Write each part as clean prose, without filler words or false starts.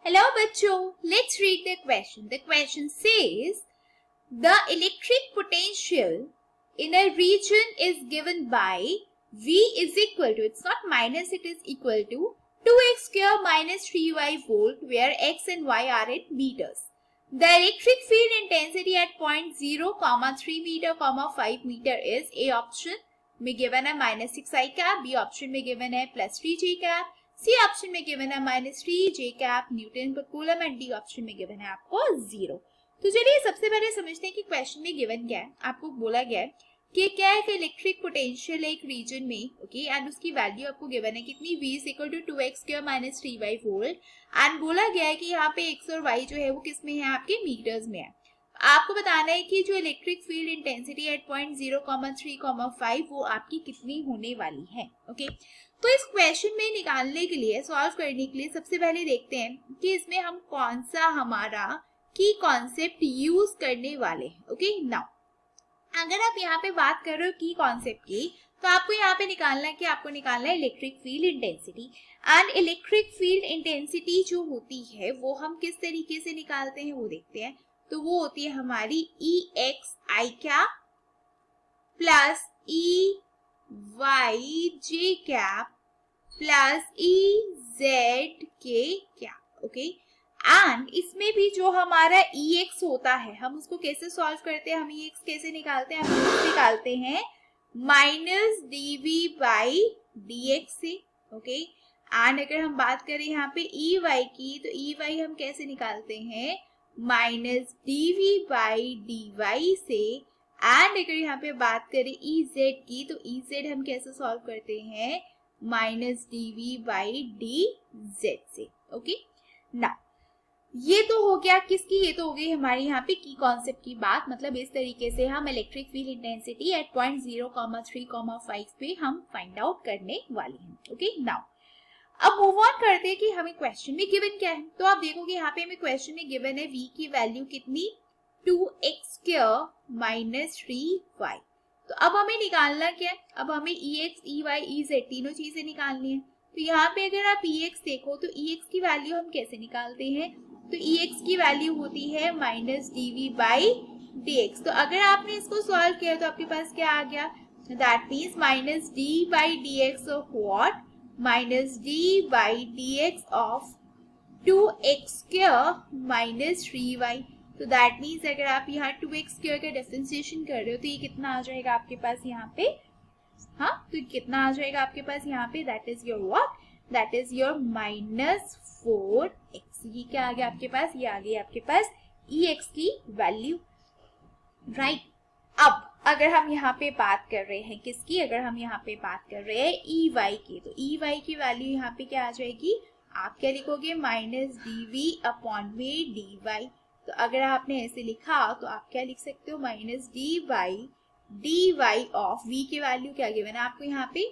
Hello bachcho, let's read the question. The question says, the electric potential in a region is given by V is equal to, it's not minus, it is equal to 2x square minus 3y volt where x and y are in meters. The electric field intensity at point 0, 3 meter, 5 meter is A option में given है minus 6i cap, B option में given है plus 3j cap, C option में given है -3j cap Newton पर coulomb and D option में given है आपको 0। तो चलिए सबसे पहले समझते हैं कि क्वेश्चन में गिवन क्या है। आपको बोला गया है कि क्या है कि इलेक्ट्रिक पोटेंशियल एक रीजन में ओके एंड उसकी वैल्यू आपको गिवन है कितनी V = 2x square minus 3y volt and बोला गया है कि यहाँ पे x और y जो है वो किस में है आपके मीटर्स में है। आपको बताना है कि जो electric field intensity at point 0, 3, 5 वो आपकी कितनी होने वाली है। ओके तो इस क्वेश्चन में निकालने के लिए सॉल्व करने के लिए सबसे पहले देखते हैं कि इसमें हम कौन सा हमारा की कॉन्सेप्ट यूज करने वाले हैं। ओके नाउ अगर आप यहाँ पे बात कर रहे हो की कॉन्सेप्ट की तो आपको यहाँ पे निकालना है कि आपको निकालना है electric field intensity and electric field intensity जो होती है वो हम किस तरीके से निकालते हैं वो देखते हैं। तो वो होती है हमारी EXI cap plus EYJ cap plus EZK cap. Okay and इसमें भी जो हमारा EX होता है हम उसको कैसे सॉल्व करते हैं, हम EX कैसे निकालते हैं, हम निकालते हैं माइनस dV/dx से। ओके एंड अगर हम बात करें यहाँ पे EY की तो EY हम कैसे निकालते हैं माइनस dV/dy से एंड अगर यहाँ पे बात करें EZ की तो EZ हम कैसे सॉल्व करते हैं माइनस dV/dz से। ओके ना ये तो हो गया किसकी, ये तो हो गई हमारी यहाँ पे की कॉन्सेप्ट की बात। मतलब इस तरीके से हम electric field intensity at point 0, 3, 5 पे हम फाइंड आउट करने वाले हैं। ओके नाउ अब मूव ऑन करते हैं कि हमें क्वेश्चन में गिवन क्या है। तो आप देखोगे यहाँ पे हमें क्वेश्चन में गिवन है V की वैल्यू कितनी 2x स्क्वायर माइनस 3y। तो अब हमें निकालना क्या है, अब हमें EX, EY, EZ तीनों चीजें निकालनी है। तो यहाँ पे अगर आप EX देखो तो EX की वैल्यू हम कैसे निकालते हैं, तो EX की वैल्यू होती है माइनस dV/dx। तो अगर आपने इसको सॉल्व किया तो आपके पास क्या आ गया, that means minus d/dx of what, minus d/dx of 2x square minus 3y। तो दैट मीन्स अगर आप यहाँ 2x स्क्वायर का डिफरेंशिएशन कर रहे हो तो ये कितना आ जाएगा आपके पास यहाँ पे, हाँ तो कितना आ जाएगा आपके पास यहाँ पे, that is your what, that is your minus 4x। ये क्या आ गया आपके पास, ये आ गई आपके पास EX की वैल्यू राइट। अब अगर हम यहाँ पे बात कर रहे हैं किसकी, अगर हम यहाँ पे बात कर रहे हैं EY की तो EY की वैल्यू यहाँ पे क्या आ जाएगी, आप क्या लिखोगे माइनस dV/dy। तो अगर आपने ऐसे लिखा तो आप क्या लिख सकते हो माइनस dV/dy ऑफ V की वैल्यू क्या गिवन है आपको यहाँ पे,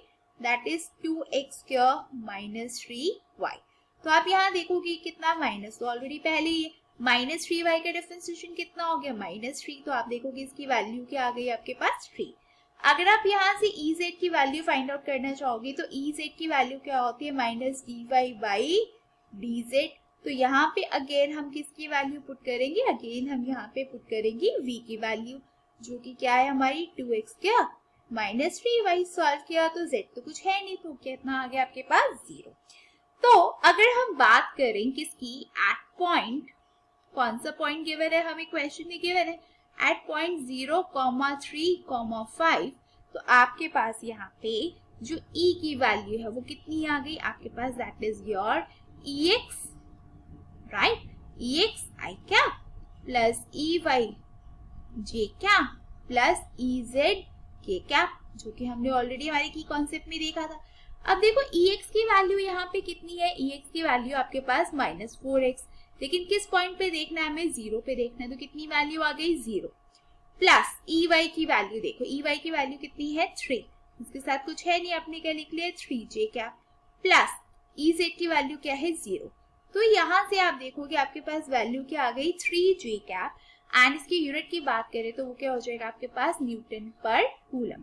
that is 2x square minus 3y। तो आप यहाँ देखोगे कितना माइनस, तो ऑलरेडी पहले ही माइनस 3y का डिफरेंशिएशन कितना हो गया -3। तो आप देखोगे इसकी वैल्यू क्या आ गई आपके पास 3। अगर आप यहाँ से EZ की वैल्यू फाइंड आउट करना चाहोगे तो EZ की वैल्यू क्या होती है माइनस dy/dz। तो यहाँ पे अगेन हम किसकी वैल्यू पुट करेंगे, अगेन हम यहाँ पे पुट करेंगे V की वैल्यू जो कि क्या है हमारी 2x क्या माइनस 3y। सॉल्व किया तो Z तो कुछ है नहीं तो कितना आ गया आपके पास 0। तो अगर हम बात करें किसकी, एट पॉइंट, कौन सा पॉइंट गिवन है हमें क्वेश्चन में गिवन है एट पॉइंट 0, 3, 5। तो आपके पास यहाँ पे जो E की वैल्यू है वो कितनी आ गई आपके पास, that is your EX right, EXI cap plus EYJ cap plus EZK cap जो कि हमने ऑलरेडी हमारे की कॉन्सेप्ट में देखा था। अब देखो EX की वैल्यू यहाँ पे कितनी है, EX की वैल्यू आपके पास माइनस 4x, लेकिन किस पॉइंट पे देखना है हमें, 0 पे देखना है। तो कितनी वैल्यू आ गई 0 प्लस EY की वैल्यू देखो, EY की वैल्यू कितनी है 3, इसके साथ कुछ है नहीं आपने क्या लिख लिया 3j कैप प्लस EZ की वैल्यू क्या है 0। तो यहाँ से आप देखोगे आपके पास वैल्यू क्या आ गई 3j कैप एंड इसकी यूनिट की बात करें तो वो क्या हो जाएगा आपके पास न्यूटन पर कूलम।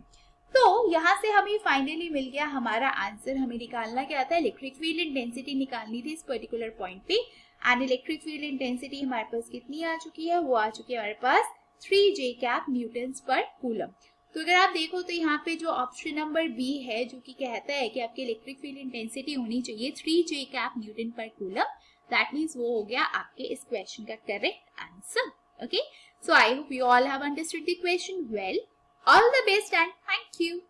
तो यहाँ से हमें फाइनली मिल गया हमारा आंसर। हमें निकालना क्या था, इलेक्ट्रिक फील्ड इंटेंसिटी निकालनी थी इस पर्टिकुलर पॉइंट पे। एंड इलेक्ट्रिक फील्ड इंटेंसिटी हमारे पास कितनी आ चुकी है, वो आ चुकी है हमारे पास 3J कैप न्यूटन्स पर कूलम। तो अगर आप देखो तो यहाँ पे जो ऑप्शन नंबर बी है जो कि कहता है कि आपकी इलेक्ट्रिक फील्ड इंटेंसिटी होनी चाहिए 3J कैप न्यूटन पर कूलम, दैट मीन्स वो हो गया आपके इस क्वेश्चन का correct answer. Okay, so I hope you all have understood the question well. All the best and thank you.